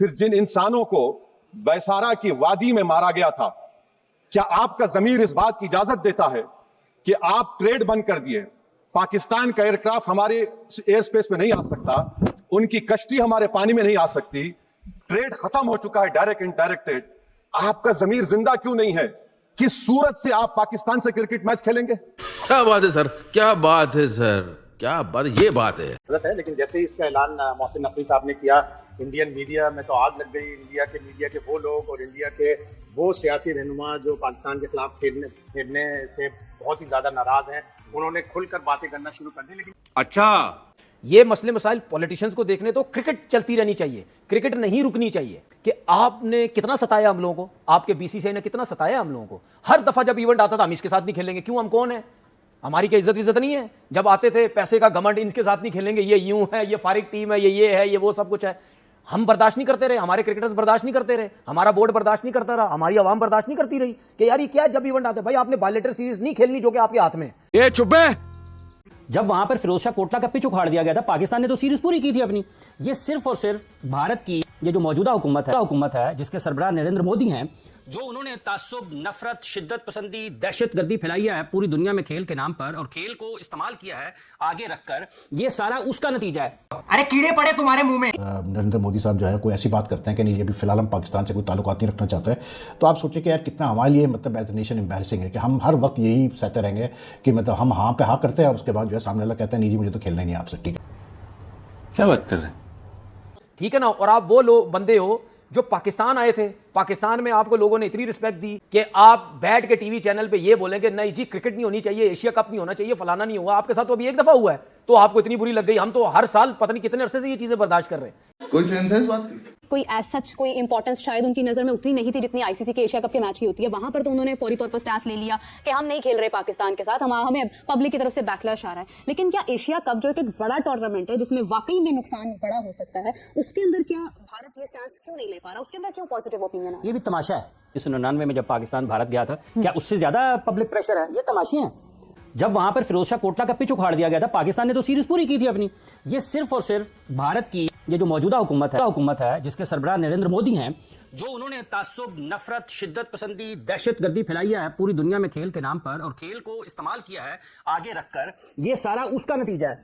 फिर जिन इंसानों को बैसारा की वादी में मारा गया था, क्या आपका जमीर इस बात की इजाजत देता है कि आप ट्रेड बंद कर दिए? पाकिस्तान का एयरक्राफ्ट हमारे एयर स्पेस में नहीं आ सकता, उनकी कश्ती हमारे पानी में नहीं आ सकती, ट्रेड खत्म हो चुका है डायरेक्ट इनडायरेक्टेड। आपका जमीर जिंदा क्यों नहीं है? किस सूरत से आप पाकिस्तान से क्रिकेट मैच खेलेंगे? क्या बात है सर, क्या बात है सर, क्या बात, ये बात है। गलत है, लेकिन जैसे ही इसका ऐलान मोहसिन नकवी साहब ने किया, इंडियन मीडिया में तो आग लग गई। इंडिया के वो लोग और इंडिया के वो सियासी रहनुमा जो पाकिस्तान के खिलाफ खेलने से बहुत ही ज्यादा नाराज हैं, उन्होंने खुलकर बातें करना शुरू कर दी। लेकिन अच्छा, ये मसले मसाइल पॉलिटिशियंस को देखने तो क्रिकेट चलती रहनी चाहिए, क्रिकेट नहीं रुकनी चाहिए। कि आपने कितना सताया हम लोगों को, आपके बीसीसीआई ने कितना सताया हम लोगों को। हर दफा जब इवेंट आता था हम इसके साथ नहीं खेलेंगे, क्यों? हम कौन है? हमारी क्या इज्जत नहीं है? जब आते थे पैसे का घमंड, इनके साथ नहीं खेलेंगे, ये यूं है, ये फारिग टीम है, ये है, ये वो सब कुछ है। हम बर्दाश्त नहीं करते रहे, हमारे क्रिकेटर्स बर्दाश्त नहीं करते रहे, हमारा बोर्ड बर्दाश्त नहीं करता रहा, हमारी आवाम बर्दाश्त नहीं करती रही कि यार ये क्या, जब इवेंट आते भाई आपने बायलेटरल सीरीज नहीं खेलनी जो कि आपके हाथ में। ये चुप है। जब वहां पर फिरोज शाह कोटला का पिच उखाड़ दिया गया था, पाकिस्तान ने तो सीरीज पूरी की थी अपनी। ये सिर्फ और सिर्फ भारत की ये जो मौजूदा हुकूमत है जिसके सरबराह नरेंद्र मोदी हैं, जो उन्होंने तासुब, नफरत, शिद्दत पसंदी, दहशतगर्दी फैलाई है पूरी दुनिया में खेल के नाम पर, और खेल को इस्तेमाल किया है आगे रखकर, ये सारा उसका नतीजा है। अरे कीड़े पड़े तुम्हारे मुंह में। नरेंद्र मोदी साहब जो है कोई ऐसी बात करते हैं कि नहीं, ये भी फिलहाल हम पाकिस्तान से कोई ताल्लुकात नहीं रखना चाहते हैं, तो आप सोचिए कि यार कितना हमारे लिए मतलब एज ए नेशन एम्बैरसिंग है कि हम हर वक्त यही सहते रहेंगे कि मतलब हम हाँ पे हाँ करते हैं और उसके बाद जो है सामने वाला कहते हैं नहीं जी मुझे तो खेलना ही नहीं आपसे। ठीक है, क्या बात कर रहे हैं? ठीक है ना। और आप वो लोग बंदे हो जो पाकिस्तान आए थे, पाकिस्तान में आपको लोगों ने इतनी रिस्पेक्ट दी कि आप बैठ के टीवी चैनल पे ये बोलेंगे नहीं जी क्रिकेट नहीं होनी चाहिए, एशिया कप नहीं होना चाहिए, फलाना नहीं हुआ। आपके साथ तो अभी एक दफा हुआ है तो आपको इतनी बुरी लग गई। हम तो हर साल पता नहीं कितने अरसे से ये चीजें बर्दाश्त कर रहे हैं। कोई सेंस बात करते? कोई एज सच कोई इंपॉर्टेंस शायद उनकी नजर में उतनी नहीं थी जितनी आईसीसी के एशिया कप के मैच की होती है। वहां पर तो उन्होंने फौरी तौर पर स्टैंस ले लिया कि हम नहीं खेल रहे पाकिस्तान के साथ, हमें पब्लिक की तरफ से बैकलैश आ रहा है। लेकिन क्या एशिया कप जो एक बड़ा टूर्नामेंट है जिसमें वाकई में नुकसान बड़ा हो सकता है, उसके अंदर क्या भारत ये स्टैंस क्यों नहीं ले पा रहा? उसके अंदर क्यों पॉजिटिव ओपिनियन है? ये भी तमाशा है। 1999 में जब पाकिस्तान भारत गया था, क्या उससे ज्यादा पब्लिक प्रेशर है? ये तमाशे हैं। जब वहां पर फिरोज शाह कोटला का पिच उखाड़ दिया गया था, पाकिस्तान ने तो सीरीज पूरी की थी अपनी। ये सिर्फ और सिर्फ भारत की ये जो मौजूदा हुकूमत है जिसके सरबराह नरेंद्र मोदी हैं, जो उन्होंने तासुब, नफरत, शिद्दत पसंदी, दहशतगर्दी फैलाई है पूरी दुनिया में खेल के नाम पर, और खेल को इस्तेमाल किया है आगे रखकर, ये सारा उसका नतीजा है।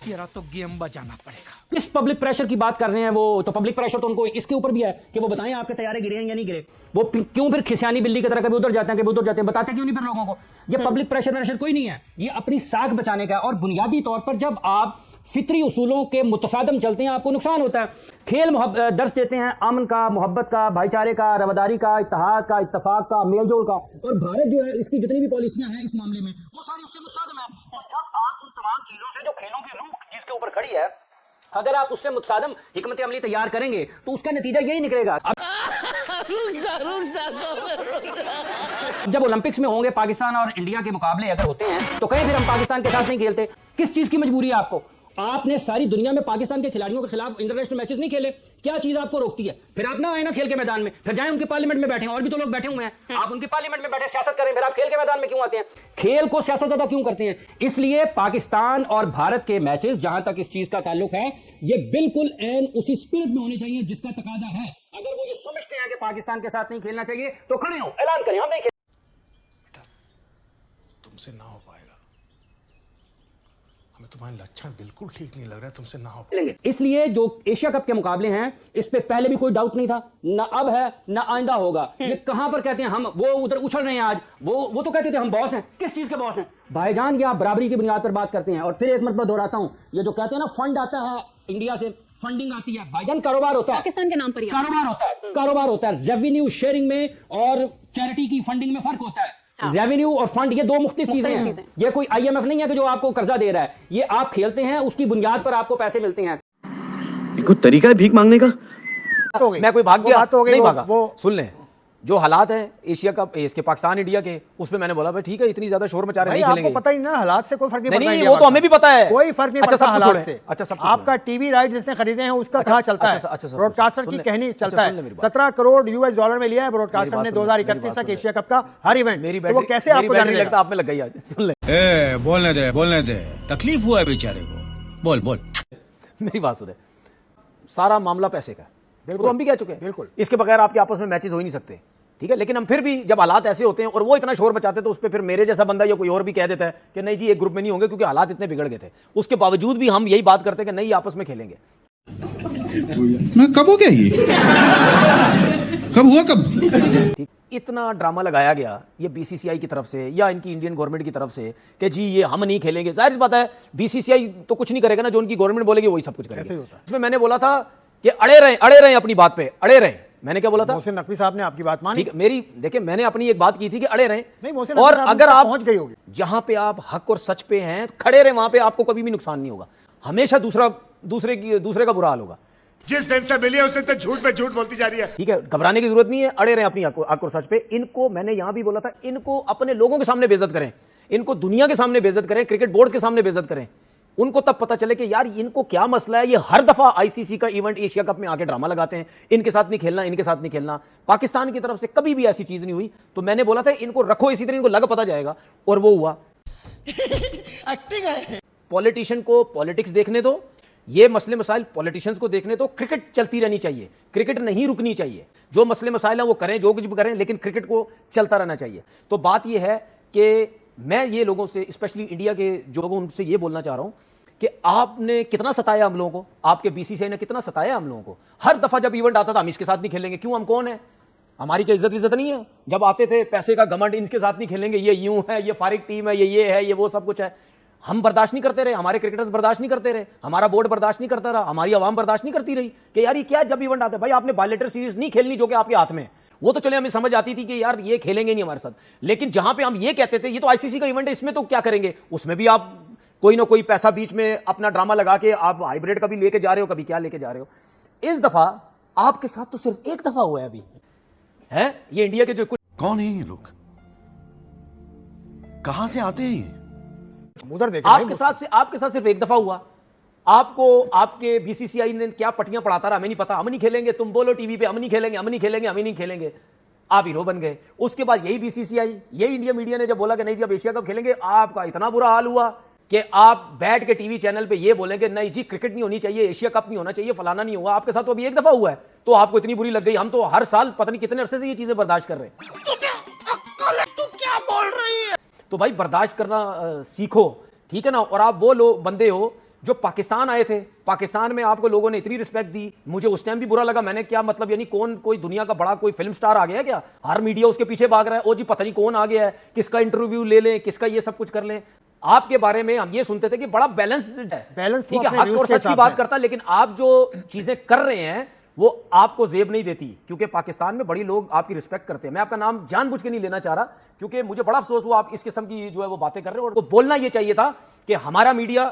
तेरा तो गेम बजाना पड़ेगा। किस पब्लिक प्रेशर की बात कर रहे हैं वो? तो पब्लिक प्रेशर तो उनको इसके ऊपर भी है कि वो बताएं आपके तैयारे गिरे हैं या नहीं गिरे। वो क्यों फिर खिसियानी बिल्ली की तरह कभी उधर जाते हैं कभी उधर जाते हैं, बताते क्यों नहीं फिर लोगों को? ये पब्लिक प्रेशर कोई नहीं है, ये अपनी साख बचाने का। और बुनियादी तौर पर जब आप फितरी उसूलों के मुतसादम चलते हैं आपको नुकसान होता है। खेल दर्ज देते हैं अमन का, मोहब्बत का, भाईचारे का, रवादारी का, इत्तेहाद का, इत्तफाक का, मेलजोल का, और भारत जो है इसकी जितनी भी पॉलिसियां हैं इस मामले में वो सारी उससे मुतसादम है। और जब आप उन तमाम चीजों से जो खेलों की रूह जिसके ऊपर खड़ी है, अगर आप उससे मुतसादम हिकमत अमली तैयार करेंगे तो उसका नतीजा यही निकलेगा। जब ओलंपिक्स में होंगे पाकिस्तान और इंडिया के मुकाबले अगर होते हैं तो कहीं फिर हम पाकिस्तान के साथ नहीं खेलते। किस चीज की मजबूरी है आपको? आपने सारी दुनिया में पाकिस्तान के खिलाड़ियों के खिलाफ इंटरनेशनल मैचेस नहीं खेले, क्या चीज आपको रोकती है? फिर आप ना आए ना खेल के मैदान में, फिर जाए उनके पार्लियामेंट में बैठे, और भी तो लोग बैठे हुए हैं, आप उनके पार्लियामेंट में बैठे सियासत करें, फिर आप खेल के मैदान में क्यों आते हैं? खेल को सियासत ज्यादा क्यों करते हैं? इसलिए पाकिस्तान और भारत के मैचेस जहां तक इस चीज का ताल्लुक है, ये बिल्कुल एन उसी स्पिरिट में होने चाहिए जिसका तकाजा है। अगर वो ये समझते हैं कि पाकिस्तान के साथ नहीं खेलना चाहिए तो खड़े हो, ऐलान करें हम नहीं खेल। तुमसे ना हो पाएगा, हमें तुम्हारे लक्षण बिल्कुल ठीक नहीं लग रहा है, तुमसे ना हो पाएगा। इसलिए जो एशिया कप के मुकाबले हैं इस पे पहले भी कोई डाउट नहीं था, ना अब है ना आइंदा होगा। ये कहां पर कहते हैं हम, वो उधर उछल रहे हैं आज, वो तो कहते थे हम बॉस हैं। किस चीज के बॉस हैं भाईजान? ये आप बराबरी की बुनियाद पर बात करते हैं। और फिर एक मरतबा दोहराता हूं, ये जो कहते हैं ना फंड आता है इंडिया से, फंडिंग आती है, भाईजान कारोबार होता है, पाकिस्तान के नाम पर कारोबार होता है। रेवेन्यू शेयरिंग में और चैरिटी की फंडिंग में फर्क होता है। रेवेन्यू और फंड ये दो मुख्तलिफ चीजें हैं। ये कोई आईएमएफ नहीं है कि जो आपको कर्जा दे रहा है, ये आप खेलते हैं उसकी बुनियाद पर आपको पैसे मिलते हैं। कोई तरीका है भीख मांगने का? मैं कोई भाग गया नहीं भागा। सुन लें जो हालात है एशिया कप इसके पाकिस्तान इंडिया के, उसमें मैंने बोला भाई ठीक है इतनी ज्यादा शोर मचा रहे नहीं खेलेंगे। आपको पता ही ना, हालात से कोई फर्क नहीं पड़ता। नहीं वो तो हमें भी पता है, कोई फर्क नहीं पड़ता हालात से। अच्छा सब आपका टीवी राइट जिसने खरीदे हैं उसका कहाँ चलता है? ब्रॉडकास्टर की कहनी चलता है। 17 करोड़ US डॉलर में लिया है ब्रॉडकास्टर ने 2031 तक एशिया कप का हर इवेंट। वो कैसे आपको जाने लगता? आप में लग गई आज। सुन ले, बोलने दे, तकलीफ हुआ है बेचारे को। बोल मेरी बात सुने। सारा मामला पैसे का, तो हम भी कह चुके हैं बिल्कुल। इसके बगैर आपके आपस में मैचेस हो ही नहीं सकते, ठीक है। लेकिन हम फिर भी जब हालात ऐसे होते हैं और वो इतना शोर मचाते हैं, तो उस पर फिर मेरे जैसा बंदा या कोई और भी कह देता है कि नहीं जी एक ग्रुप में नहीं होंगे क्योंकि हालात इतने बिगड़ गए थे। उसके बावजूद भी हम यही बात करते हैं कि नहीं आपस में खेलेंगे। मैं कब हो गया ये? कब हुआ कब? ठीक, इतना ड्रामा लगाया गया ये बीसीसीआई की तरफ से या इनकी इंडियन गवर्नमेंट की तरफ से कि जी ये हम नहीं खेलेंगे। जाहिर सी बात है बीसीसीआई तो कुछ नहीं करेगा ना, जो उनकी गवर्नमेंट बोलेगी वही सब कुछ करेगा। इसमें मैंने बोला था कि अड़े रहें अपनी बात पे, अड़े रहें। मैंने क्या बोला था? मोहसिन नकवी साहब ने आपकी बात मानी। ठीक, मेरी देखिए मैंने अपनी एक बात की थी कि अड़े रहें। नहीं, मोहसिन और नकवी साहब अगर तक आप पहुंच गई होगी, जहां पे आप हक और सच पे हैं खड़े रहे, वहां पे आपको कभी भी नुकसान नहीं होगा। हमेशा दूसरे का बुरा हाल होगा। जिस दिन से मिली है उस दिन से झूठ पे झूठ बोलती जा रही है। ठीक है, घबराने की जरूरत नहीं है, अड़े रहें अपनी हक और सच पे। इनको मैंने यहां भी बोला था, इनको अपने लोगों के सामने बेइज्जत करें, इनको दुनिया के सामने बेइज्जत करें, क्रिकेट बोर्ड के सामने बेइज्जत करें। उनको तब पता चले कि यार इनको क्या मसला है। ये हर दफा आईसीसी का इवेंट एशिया कप में आके ड्रामा लगाते हैं, इनके साथ नहीं खेलना, इनके साथ नहीं खेलना। पाकिस्तान की तरफ से कभी भी ऐसी चीज नहीं हुई। तो मैंने बोला था इनको रखो इसी तरह, इनको लग पता जाएगा, और वो हुआ। एक्टिंग है। पॉलिटिशियन को पॉलिटिक्स देखने दो, ये मसले मसाइल पॉलिटिशियंस को देखने दो। क्रिकेट चलती रहनी चाहिए, क्रिकेट नहीं रुकनी चाहिए। जो मसले मसाइल हैं वो करें, जो कुछ भी करें, लेकिन क्रिकेट को चलता रहना चाहिए। तो बात ये है कि मैं ये लोगों से, स्पेशली इंडिया के जो लोगों, उनसे ये बोलना चाह रहा हूं कि आपने कितना सताया हम लोगों को, आपके बीसीसीआई ने कितना सताया हम लोगों को। हर दफा जब इवेंट आता था हम इसके साथ नहीं खेलेंगे। क्यों? हम कौन है? हमारी क्या इज्जत नहीं है? जब आते थे पैसे का घमंड, इनके साथ नहीं खेलेंगे, ये यूं है, ये फारिग टीम है, ये है, ये वो सब कुछ है। हम बर्दाश्त नहीं करते रहे, हमारे क्रिकेटर्स बर्दाश्त नहीं करते रहे, हमारा बोर्ड बर्दाश्त नहीं करता रहा, हमारी आवाम बर्दाश्त नहीं करती रही कि यार ये क्या, जब इवेंट आता है भाई आपने बायलैटरल सीरीज नहीं खेलनी जो कि आपके हाथ में, वो तो चले हमें समझ आती थी कि यार ये खेलेंगे नहीं हमारे साथ। लेकिन जहां पे हम ये कहते थे ये तो आईसीसी का इवेंट है, इसमें तो क्या करेंगे, उसमें भी आप कोई ना कोई पैसा बीच में अपना ड्रामा लगा के आप हाइब्रिड का भी लेके जा रहे हो, कभी क्या लेके जा रहे हो। इस दफा आपके साथ तो सिर्फ एक दफा हुआ है अभी, है ये इंडिया के जो कुछ। कौन है ये लोग? कहां से आते हैं? उधर देखें, आपके साथ सिर्फ एक दफा हुआ। आपको आपके बीसीसीआई ने क्या पटियां पढ़ाता रहा हमें नहीं पता। हम नहीं खेलेंगे, तुम बोलो टीवी पे हम नहीं खेलेंगे, हम नहीं खेलेंगे, हम नहीं खेलेंगे। आप हीरो बन गए। उसके बाद यही बीसीसीआई, यही इंडिया मीडिया ने जब बोला कि नहीं जी अब एशिया कप खेलेंगे, आपका इतना बुरा हाल हुआ कि आप बैठ के टीवी चैनल पे ये बोलेंगे नहीं जी क्रिकेट नहीं होनी चाहिए, एशिया कप नहीं होना चाहिए, फलाना नहीं हुआ। आपके साथ तो अभी एक दफा हुआ है तो आपको इतनी बुरी लग गई। हम तो हर साल पता नहीं कितने अरसे से ये चीजें बर्दाश्त कर रहे हैं। तू क्या बोल रही है? तो भाई बर्दाश्त करना सीखो, ठीक है ना। और आप वो लोग बंदे हो जो पाकिस्तान आए थे, पाकिस्तान में आपको लोगों ने इतनी रिस्पेक्ट दी, मुझे उस टाइम भी बुरा लगा। मैंने क्या मतलब, यानी कौन कोई दुनिया का बड़ा कोई फिल्म स्टार आ गया क्या? हर मीडिया उसके पीछे भाग रहा है, ओ जी पता नहीं कौन आ गया है, किसका इंटरव्यू ले लें, किसका ये सब कुछ कर लें। आपके बारे में हम ये सुनते थे कि बड़ा बैलेंस्ड है, बैलेंस ठीक है, हक और सच की बात करता, लेकिन आप जो चीजें कर रहे हैं वो आपको जेब नहीं देती, क्योंकि पाकिस्तान में बड़ी लोग आपकी रिस्पेक्ट करते हैं। मैं आपका नाम जानबूझ के नहीं लेना चाह रहा, क्योंकि मुझे बड़ा अफसोस हुआ आप इस किस्म की जो है वो बातें कर रहे हो। और तो बोलना ये चाहिए था कि हमारा मीडिया,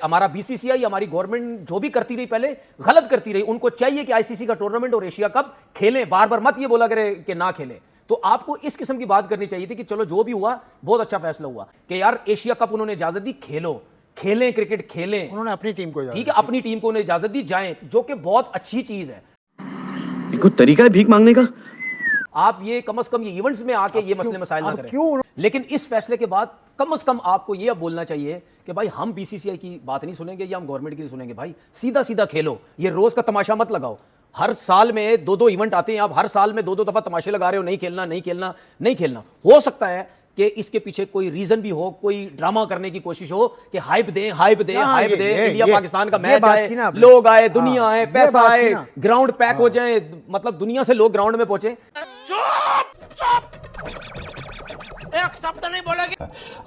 हमारा बीसीसीआई, हमारी गवर्नमेंट जो भी करती रही पहले गलत करती रही। उनको चाहिए कि आईसीसी का टूर्नामेंट और एशिया कप खेलें, बार बार मत ये बोला करे कि ना खेलें। तो आपको इस किस्म की बात करनी चाहिए थी कि चलो जो भी हुआ बहुत अच्छा फैसला हुआ कि यार एशिया कप उन्होंने इजाजत दी, खेलें क्रिकेट खेलें, उन्होंने अपनी टीम को, ठीक है, अपनी टीम को उन्हें इजाजत दी, जाएं, जो कि बहुत अच्छी चीज है। कोई तरीका है भीख मांगने का? आप ये कम से कम ये इवेंट्स में आके ये मसले मसाइल ना करें। लेकिन इस फैसले के बाद कम से कम आपको ये अब बोलना चाहिए कि भाई हम बीसीसीआई की बात नहीं सुनेंगे या हम गवर्नमेंट की नहीं सुनेंगे। भाई सीधा सीधा खेलो, ये रोज का तमाशा मत लगाओ। हर साल में दो इवेंट आते हैं, आप हर साल में दो दफा तमाशे लगा रहे हो, नहीं खेलना नहीं खेलना नहीं खेलना। हो सकता है कि इसके पीछे कोई रीजन भी हो, कोई ड्रामा करने की कोशिश हो कि हाइप दे इंडिया पाकिस्तान का मैच आए, लोग आए, दुनिया आए, पैसा आए, ग्राउंड पैक हो जाए, मतलब दुनिया से लोग ग्राउंड में पहुंचे। एक शब्द नहीं बोलेगी।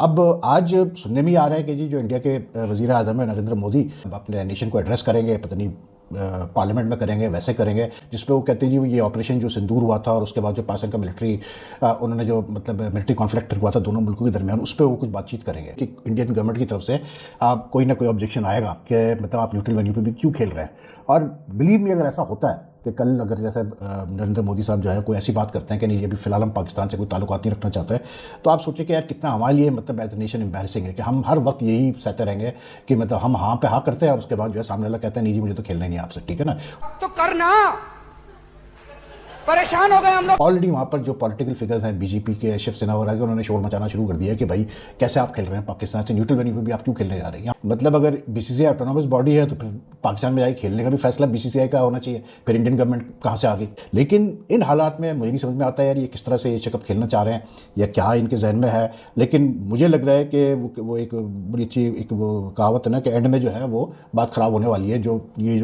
अब आज सुनने में आ रहा है कि जी जो इंडिया के वजीर आज़म है नरेंद्र मोदी अपने नेशन को एड्रेस करेंगे, पता नहीं पार्लियामेंट में करेंगे, वैसे करेंगे, जिसपे वो कहते हैं जी ये ऑपरेशन जो सिंदूर हुआ था और उसके बाद जो पाकिस्तान का मिलिट्री उन्होंने जो मतलब मिलिट्री कॉन्फ्लिक्ट हुआ था दोनों मुल्कों के दरमियान, उस पर वो कुछ बातचीत करेंगे कि इंडियन गवर्नमेंट की तरफ से आप कोई ना कोई ऑब्जेक्शन आएगा कि मतलब आप न्यूट्रल वेन्यू पे भी क्यों खेल रहे हैं। और बिलीव मी अगर ऐसा होता है कि कल अगर जैसे नरेंद्र मोदी साहब जो है कोई ऐसी बात करते हैं कि नहीं अभी फ़िलहाल हम पाकिस्तान से कोई ताल्लुकात नहीं रखना चाहते हैं, तो आप सोचिए कि यार कितना हमारे लिए मतलब एज ए नेशन एम्बैरेसिंग है कि हम हर वक्त यही सहते रहेंगे कि मतलब हम हाँ पे हाँ करते हैं और उसके बाद जो है सामने वाला कहता है नहीं जी मुझे तो खेलना ही नहीं आपसे, ठीक है ना। तो करना परेशान हो गए हम लोग। ऑलरेडी वहाँ पर जो पॉलिटिकल फिगर्स हैं बीजेपी के, शिवसेना वगैरह के, उन्होंने शोर मचाना शुरू कर दिया है कि भाई कैसे आप खेल रहे हैं पाकिस्तान से, न्यूट्रल वेन्यू पे भी आप क्यों खेलने जा रहे हैं। मतलब अगर बीसीसीआई ऑटोनॉमस बॉडी है तो फिर पाकिस्तान में जाके खेलने का भी फैसला बीसीसीआई का होना चाहिए, फिर इंडियन गवर्नमेंट कहाँ से आ गई। लेकिन इन हालात में मुझे नहीं समझ में आता है यार ये किस तरह से एशिया कप खेलना चाह रहे हैं या क्या इनके जहन में है। लेकिन मुझे लग रहा है कि वो एक बड़ी अच्छी एक वो कहावत है ना कि एंड में जो है वो बात ख़राब होने वाली है, जो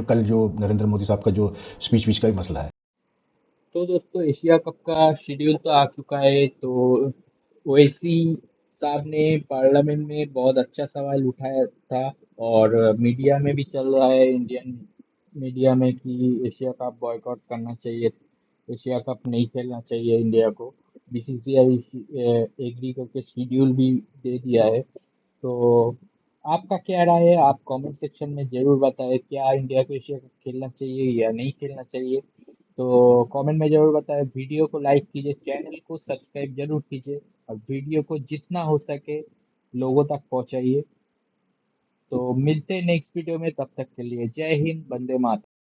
कल जो नरेंद्र मोदी साहब का जो स्पीच का भी मसला है। तो दोस्तों एशिया कप का शेड्यूल तो आ चुका है। तो ओवैसी साहब ने पार्लियामेंट में बहुत अच्छा सवाल उठाया था और मीडिया में भी चल रहा है, इंडियन मीडिया में, कि एशिया कप बॉयकॉट करना चाहिए, एशिया कप नहीं खेलना चाहिए इंडिया को। बीसीसीआई एग्री करके शेड्यूल भी दे दिया है। तो आपका क्या राय है, आप कमेंट सेक्शन में ज़रूर बताएं, क्या इंडिया को एशिया कप खेलना चाहिए या नहीं खेलना चाहिए। तो कमेंट में ज़रूर बताएं। वीडियो को लाइक कीजिए, चैनल को सब्सक्राइब जरूर कीजिए और वीडियो को जितना हो सके लोगों तक पहुंचाइए। तो मिलते हैं नेक्स्ट वीडियो में, तब तक के लिए जय हिंद, वंदे मातरम।